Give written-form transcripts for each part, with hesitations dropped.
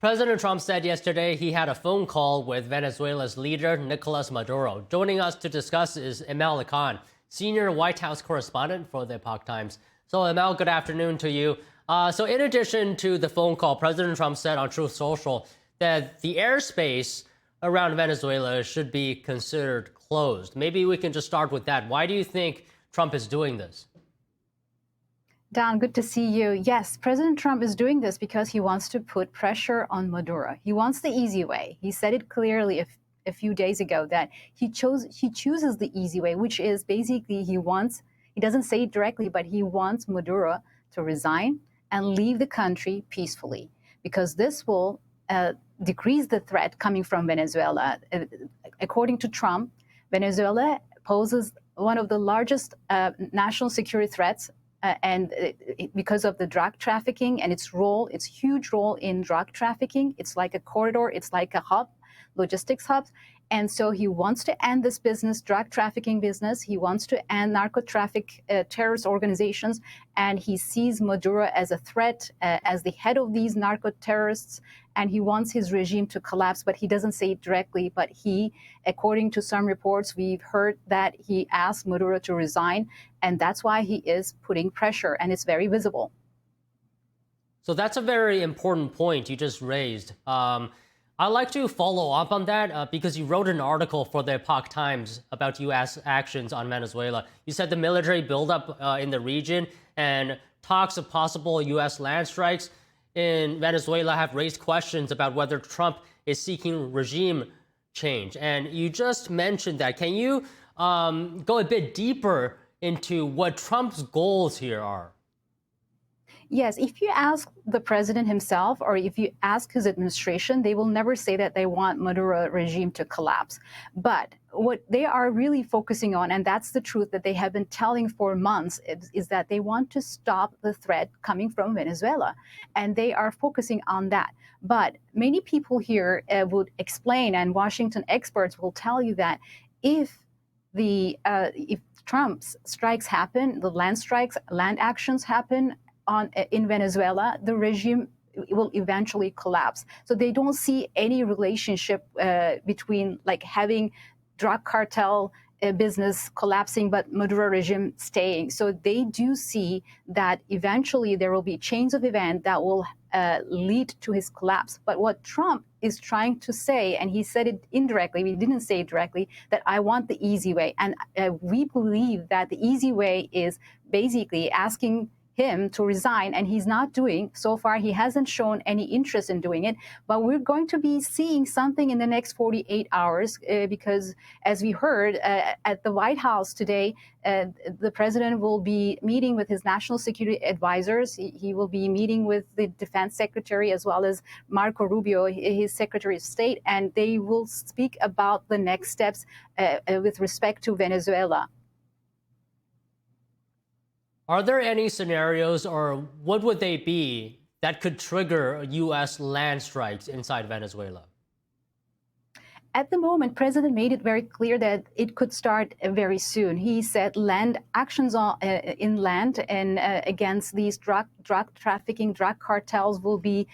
President Trump said yesterday he had a phone call with Venezuela's leader, Nicolas Maduro. Joining us to discuss is Emel Khan, senior White House correspondent for the Epoch Times. So, Emel, good afternoon to you. So in addition to the phone call, President Trump said on Truth Social that the airspace around Venezuela should be considered closed. Maybe we can just start with that. Why do you think Trump is doing this? Dan, good to see you. Yes, President Trump is doing this because he wants to put pressure on Maduro. He wants the easy way. He said it clearly a few days ago that he chooses the easy way, which is basically he doesn't say it directly, but he wants Maduro to resign and leave the country peacefully, because this will decrease the threat coming from Venezuela. According to Trump, Venezuela poses one of the largest national security threats, because of the drug trafficking and its huge role in drug trafficking. It's like a corridor, it's like a hub, logistics hub. And so he wants to end this business, drug trafficking business. He wants to end narco-traffic terrorist organizations. And he sees Maduro as a threat, as the head of these narco-terrorists. And he wants his regime to collapse, but he doesn't say it directly. But according to some reports, we've heard that he asked Maduro to resign. And that's why he is putting pressure, and it's very visible. So that's a very important point you just raised. I'd like to follow up on that because you wrote an article for the Epoch Times about U.S. actions on Venezuela. You said the military buildup in the region and talks of possible U.S. land strikes in Venezuela have raised questions about whether Trump is seeking regime change. And you just mentioned that. Can you go a bit deeper into what Trump's goals here are? Yes, if you ask the president himself or if you ask his administration, they will never say that they want Maduro regime to collapse. But what they are really focusing on, and that's the truth that they have been telling for months, is that they want to stop the threat coming from Venezuela. And they are focusing on that. But many people here would explain, and Washington experts will tell you that if Trump's strikes happen, the land actions happen in Venezuela, the regime will eventually collapse. So they don't see any relationship between like having drug cartel business collapsing, but Maduro regime staying. So they do see that eventually there will be chains of events that will lead to his collapse. But what Trump is trying to say, and he said it indirectly, we didn't say it directly, that I want the easy way. And we believe that the easy way is basically asking him to resign, and he's not doing. So far, he hasn't shown any interest in doing it, but we're going to be seeing something in the next 48 hours because, as we heard at the White House today, the president will be meeting with his national security advisors. He will be meeting with the defense secretary as well as Marco Rubio, his secretary of state, and they will speak about the next steps with respect to Venezuela. Are there any scenarios, or what would they be, that could trigger U.S. land strikes inside Venezuela? At the moment, President made it very clear that it could start very soon. He said land actions in land and against these drug trafficking, drug cartels will be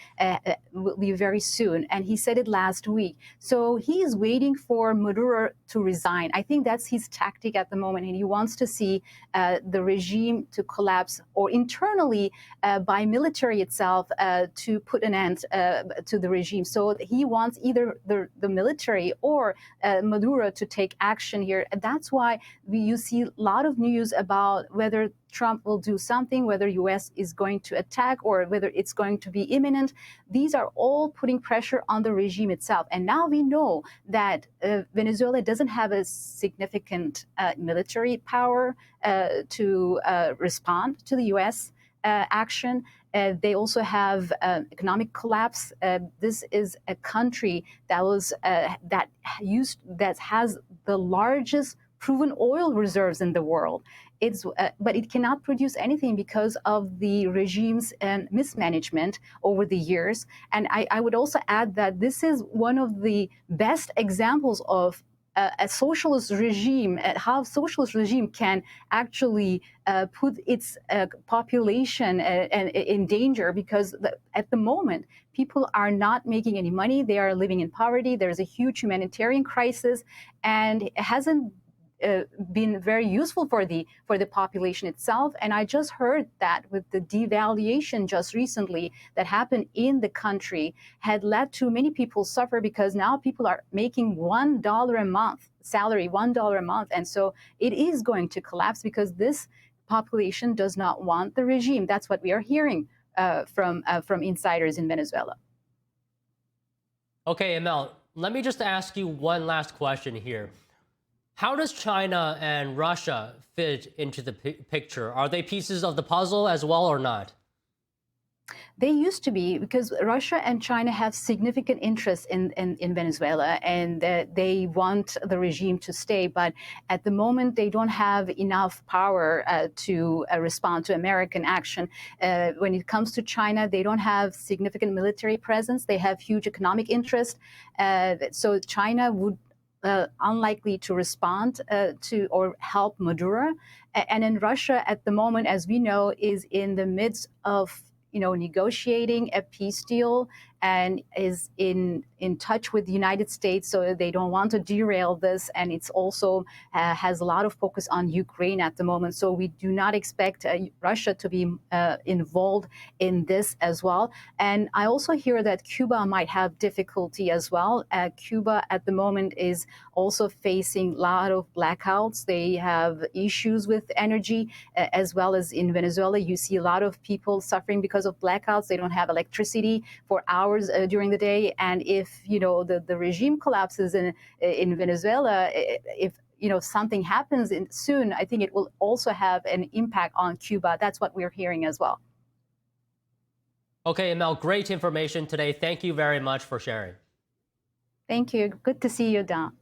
very soon. And he said it last week. So he is waiting for Maduro to resign. I think that's his tactic at the moment. And he wants to see the regime to collapse, or internally by military itself to put an end to the regime. So he wants either the military or Maduro to take action here. And that's why you see a lot of news about whether Trump will do something, whether U.S. is going to attack, or whether it's going to be imminent. These are all putting pressure on the regime itself. And now we know that Venezuela doesn't have a significant military power to respond to the U.S. Action. They also have economic collapse. This is a country that has the largest proven oil reserves in the world. But it cannot produce anything because of the regime's mismanagement over the years. And I would also add that this is one of the best examples of a socialist regime, how socialist regime can actually put its population in danger, because at the moment people are not making any money. They are living in poverty. There's a huge humanitarian crisis, and it hasn't been very useful for the population itself. And I just heard that with the devaluation just recently that happened in the country had led to many people suffer, because now people are making $1 a month salary, $1 a month, and so it is going to collapse because this population does not want the regime. That's what we are hearing from insiders in Venezuela. Okay, Emel, let me just ask you one last question here. How does China and Russia fit into the picture? Are they pieces of the puzzle as well or not? They used to be, because Russia and China have significant interests in Venezuela, and they want the regime to stay. But at the moment, they don't have enough power to respond to American action. When it comes to China, they don't have significant military presence. They have huge economic interest. So China would unlikely to respond to or help Maduro. And in Russia, at the moment, as we know, is in the midst of negotiating a peace deal, and is in touch with the United States, so they don't want to derail this. And it's also has a lot of focus on Ukraine at the moment. So we do not expect Russia to be involved in this as well. And I also hear that Cuba might have difficulty as well. Cuba at the moment is also facing a lot of blackouts. They have issues with energy, as well as in Venezuela. You see a lot of people suffering because of blackouts. They don't have electricity for hours during the day. And if the regime collapses in Venezuela, if something happens soon, I think it will also have an impact on Cuba. That's what we're hearing as well. Okay, Emel, great information today. Thank you very much for sharing. Thank you. Good to see you, Don.